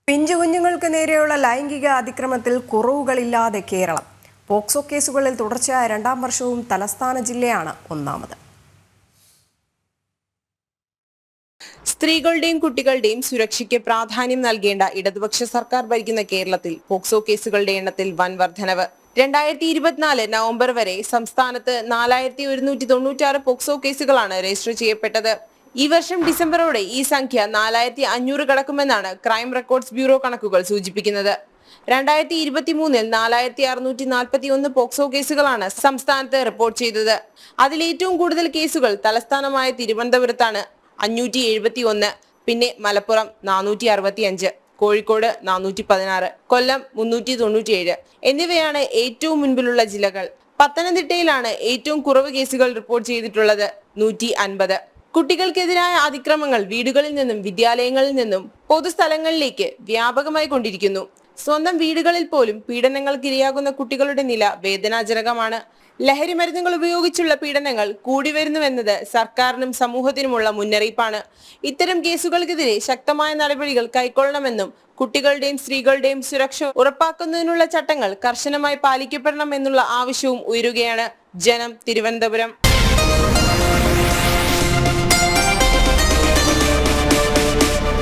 പിഞ്ചുകുഞ്ഞുങ്ങൾക്ക് നേരെയുള്ള ലൈംഗിക അതിക്രമത്തിൽ കുറവുകളില്ലാതെ കേരളം. പോക്സോ കേസുകളിൽ തുടർച്ചയായ രണ്ടാം വർഷവും തലസ്ഥാന ജില്ലയാണ് ഒന്നാമത്. സ്ത്രീകളുടെയും കുട്ടികളുടെയും സുരക്ഷയ്ക്ക് പ്രാധാന്യം നൽകേണ്ട ഇടതുപക്ഷ സർക്കാർ ഭരിക്കുന്ന കേരളത്തിൽ പോക്സോ കേസുകളുടെ എണ്ണത്തിൽ വൻ വർധനവ്. 2024 നവംബർ വരെ സംസ്ഥാനത്ത് 4196 പോക്സോ കേസുകളാണ് രജിസ്റ്റർ ചെയ്യപ്പെട്ടത്. ഈ വർഷം ഡിസംബറോടെ ഈ സംഖ്യ 4500 കടക്കുമെന്നാണ് ക്രൈം റെക്കോർഡ്സ് ബ്യൂറോ കണക്കുകൾ സൂചിപ്പിക്കുന്നത്. 2023 4641 പോക്സോ കേസുകളാണ് സംസ്ഥാനത്ത് റിപ്പോർട്ട് ചെയ്തത്. അതിൽ ഏറ്റവും കൂടുതൽ കേസുകൾ തലസ്ഥാനമായ തിരുവനന്തപുരത്താണ്, 571. പിന്നെ മലപ്പുറം 465, കോഴിക്കോട് 416, കൊല്ലം 397 എന്നിവയാണ് ഏറ്റവും മുൻപിലുള്ള ജില്ലകൾ. പത്തനംതിട്ടയിലാണ് ഏറ്റവും കുറവ് കേസുകൾ റിപ്പോർട്ട് ചെയ്തിട്ടുള്ളത്, 150. കുട്ടികൾക്കെതിരായ അതിക്രമങ്ങൾ വീടുകളിൽ നിന്നും വിദ്യാലയങ്ങളിൽ നിന്നും പൊതുസ്ഥലങ്ങളിലേക്ക് വ്യാപകമായി കൊണ്ടിരിക്കുന്നു. സ്വന്തം വീടുകളിൽ പോലും പീഡനങ്ങൾക്ക് ഇരയാകുന്ന കുട്ടികളുടെ നില വേദനാജനകമാണ്. ലഹരി മരുന്നുകൾ ഉപയോഗിച്ചുള്ള പീഡനങ്ങൾ കൂടി വരുന്നുവെന്നത് സർക്കാരിനും സമൂഹത്തിനുമുള്ള മുന്നറിയിപ്പാണ്. ഇത്തരം കേസുകൾക്കെതിരെ ശക്തമായ നടപടികൾ കൈക്കൊള്ളണമെന്നും കുട്ടികളുടെയും സ്ത്രീകളുടെയും സുരക്ഷ ഉറപ്പാക്കുന്നതിനുള്ള ചട്ടങ്ങൾ കർശനമായി പാലിക്കപ്പെടണമെന്നുള്ള ആവശ്യവും ഉയരുകയാണ്. ജനം, തിരുവനന്തപുരം.